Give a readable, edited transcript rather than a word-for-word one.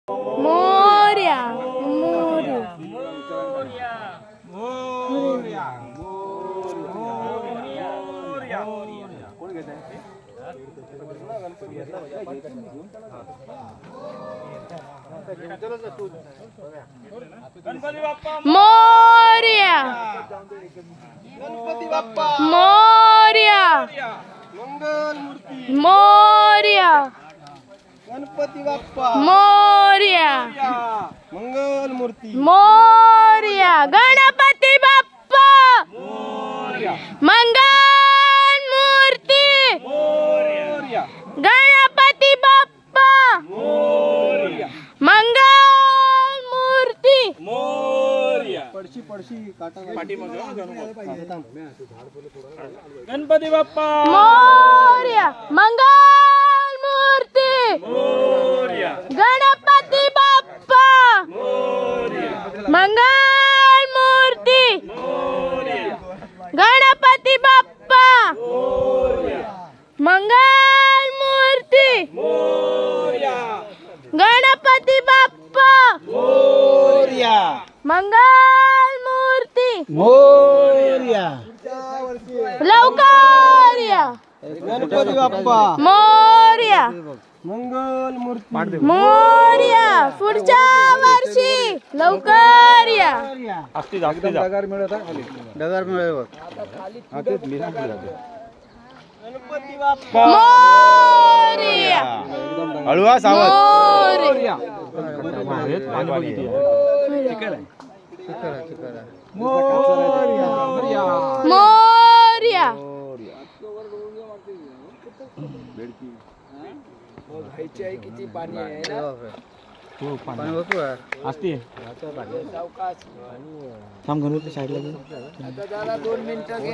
मोरया मोरया मोरया कोण घेत आहे? गणपती बाप्पा मोरया गणपती बाप्पा मोरया मंगल मूर्ती मोरया गणपती बाप्पा मोरया मंगल मूर्ती मोरया गणपती बाप्पा मोरया मंगल मूर्ती मोरया गणपती बाप्पा मोरया मंगल मूर्ती मोरया पडशी काटा पाठीमागे गणपती बाप्पा मोरया मंगल मूर्ती मोरया गणपती बाप्पा मोरया मंगल मूर्ती मोरया गणपती बाप्पा मोरया मंगल मूर्ती मोरया गणपती बाप्पा मोरया मंगल मूर्ती मोरया लवकर या गणपती बाप्पा मोरया मंगल मूर्ती मोरया पुढच्या वर्षी लवकर या डगार मिळत आहे डगार मिळत गणपती बाप्पा मोरया हळूवा मोरया मोरया किती पाणी आहे ना पाणी होतो असते थांब गणपती साईडला 2 मिनिटं